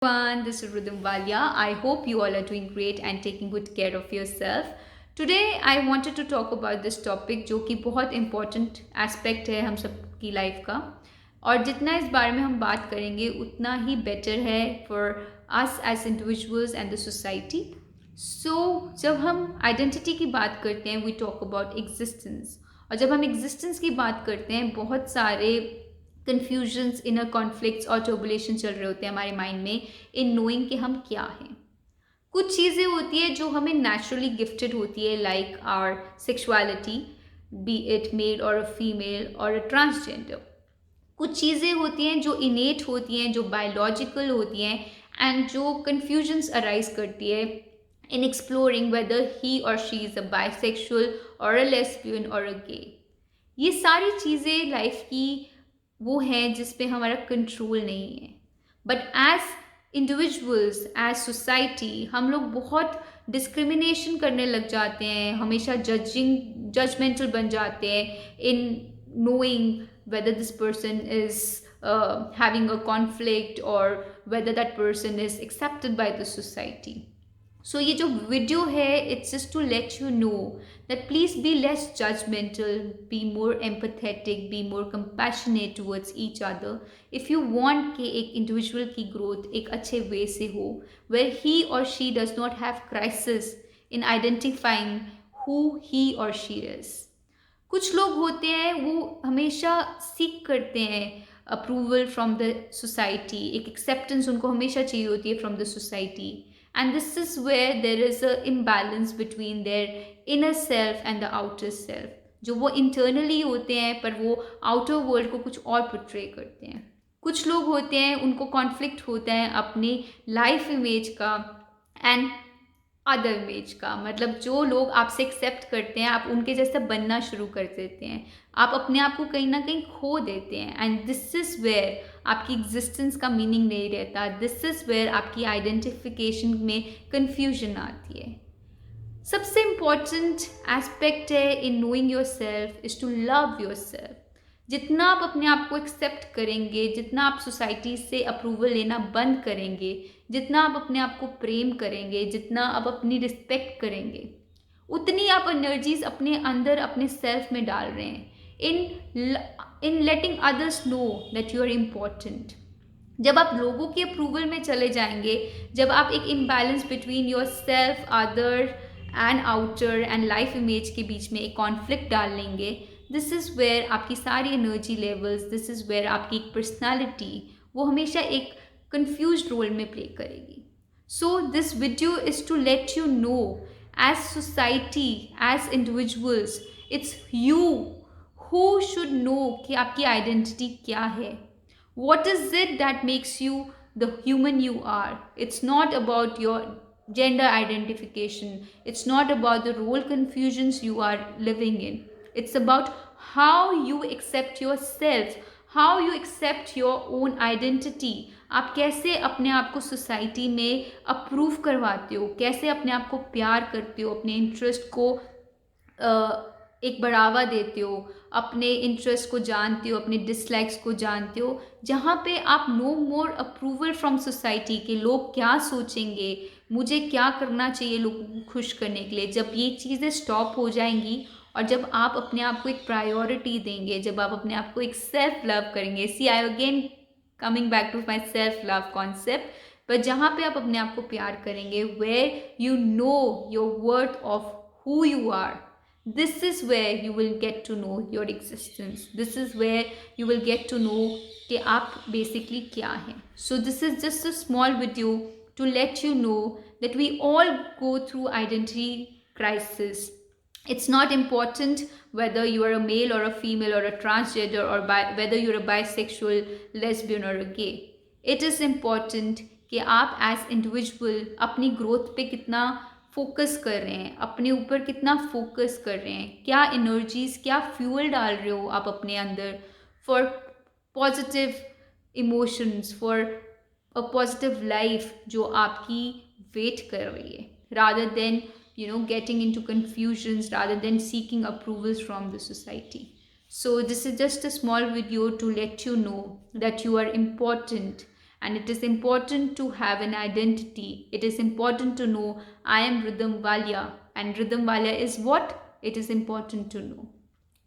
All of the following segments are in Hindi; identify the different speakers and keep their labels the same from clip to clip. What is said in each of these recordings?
Speaker 1: Everyone, this is Rhythm Walia. I hope you all are doing great and taking good care of yourself. Today I wanted to talk about this topic जो कि बहुत important aspect है हम सब की लाइफ का और जितना इस बारे में हम बात करेंगे उतना ही better है for us as individuals and the society. So जब हम identity की बात करते हैं we talk about existence और जब हम existence की बात करते हैं बहुत सारे कन्फ्यूजन्स इनर कॉन्फ्लिक्ट्स और ट्रबुलेशन चल रहे होते हैं हमारे माइंड में इन नोइंग कि हम क्या हैं। कुछ चीज़ें होती है जो हमें नेचुरली गिफ्टेड होती है like our sexuality, be it male or a female और अ ट्रांसजेंडर। कुछ चीज़ें होती हैं जो इनेट होती हैं, जो बायोलॉजिकल होती हैं एंड जो कन्फ्यूजन्स अराइज करती है इन एक्सप्लोरिंग वेदर ही और शी इज़ अ बाइसेक्सुअल और अ लेस्बियन और अ गे। ये सारी चीज़ें लाइफ की वो हैं जिस पे हमारा कंट्रोल नहीं है। But as individuals, as society हम लोग बहुत डिस्क्रिमिनेशन करने लग जाते हैं, हमेशा जजमेंटल बन जाते हैं in knowing whether this person is having a conflict or whether that person is accepted by the society. So ये जो वीडियो है it's just to let you know that please be less judgemental, be more empathetic, be more compassionate towards each other if you want कि एक इंडिविजुअल की ग्रोथ एक अच्छे वे से हो वेयर ही और she does not have crisis in identifying who he और शी इज़। कुछ लोग होते हैं वो हमेशा सीख करते हैं अप्रूवल फ्रॉम द सोसाइटी, एक एक्सेप्टेंस उनको हमेशा चाहिए होती है from the society and this is where there is a imbalance between their inner self and the outer self, जो वो internally होते हैं पर वो outer world को कुछ और portray करते हैं। कुछ लोग होते हैं उनको conflict होता है अपनी life image का and अदर इमेज का, मतलब जो लोग आपसे एक्सेप्ट करते हैं आप उनके जैसा बनना शुरू कर देते हैं, आप अपने आप को कहीं ना कहीं खो देते हैं एंड दिस इज़ वेयर आपकी एग्जिस्टेंस का मीनिंग नहीं रहता, दिस इज़ वेयर आपकी आइडेंटिफिकेशन में कन्फ्यूजन आती है। सबसे इम्पॉर्टेंट एस्पेक्ट है in knowing yourself is to love yourself. जितना आप अपने आप को एक्सेप्ट करेंगे, जितना आप सोसाइटी से अप्रूवल लेना बंद करेंगे, जितना आप अपने आप को प्रेम करेंगे, जितना आप अपनी रिस्पेक्ट करेंगे, उतनी आप एनर्जीज अपने अंदर अपने सेल्फ में डाल रहे हैं in letting others know that you are important. जब आप लोगों के अप्रूवल में चले जाएंगे, जब आप एक imbalance between your self, other and outer and life image के बीच में एक कॉन्फ्लिक्ट डाल लेंगे, दिस इज़ वेयर आपकी सारी energy levels, this is where आपकी एक पर्सनैलिटी वो हमेशा एक कंफ्यूज रोल में प्ले करेगी। So this video is to let you know as society, as individuals, it's you who should know कि आपकी आइडेंटिटी क्या है। What is it that makes you the human you are? It's not about your gender identification. It's not about the role confusions you are living in. It's about how you accept yourself, how you accept your own identity. आप कैसे अपने आप को सोसाइटी में अप्रूव करवाते हो, कैसे अपने आप को प्यार करते हो, अपने इंटरेस्ट को एक बढ़ावा देते हो, अपने इंटरेस्ट को जानते हो, अपने डिसलाइक्स को जानते हो, जहाँ पे आप no more approval from society के लोग क्या सोचेंगे, मुझे क्या करना चाहिए लोगों को खुश करने के लिए। जब ये चीज़ें स्टॉप हो जाएंगी और जब आप अपने आप को एक प्रायोरिटी देंगे, जब आप अपने आप को एक सेल्फ लव करेंगे, see I again coming back to my self love concept, पर जहाँ पे आप अपने आप को प्यार करेंगे, where you know your worth of who you are, this is where you will get to know your existence, this is where you will get to know कि आप basically क्या हैं। So this is just a small video to let you know that we all go through identity crisis. It's not important whether you are a male or a female or a transgender or whether you're a bisexual, lesbian or a gay. It is important कि आप as individual अपनी growth पे कितना फोकस कर रहे हैं, अपने ऊपर कितना फोकस कर रहे हैं, क्या एनर्जीज, क्या फ्यूल डाल रहे हो आप अपने अंदर for positive emotions, for a positive life जो आपकी वेट कर रही है, rather than getting into confusions, rather than seeking approvals from the society. So this is just a small video to let you know that you are important and it is important to have an identity. It is important to know I am Rhythm Walia, and Rhythm Walia is what? It is important to know.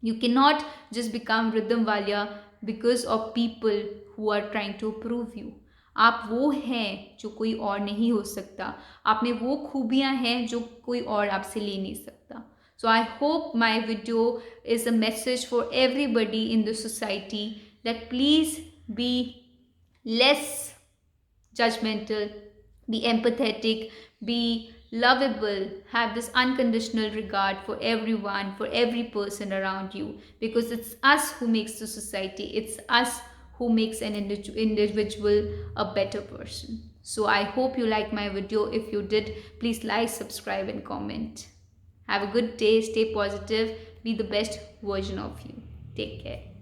Speaker 1: You cannot just become Rhythm Walia because of people who are trying to approve you. आप वो हैं जो कोई और नहीं हो सकता. आप में वो खूबियाँ हैं जो कोई और आपसे ले नहीं सकता. So I hope my video is a message for everybody in the society that please be less judgmental, be empathetic, be lovable, have this unconditional regard for everyone, for every person around you, because it's us who makes the society, it's us who makes an individual a better person. So I hope you like my video. If you did, please like, subscribe and comment. Have a good day, stay positive, be the best version of you. Take care.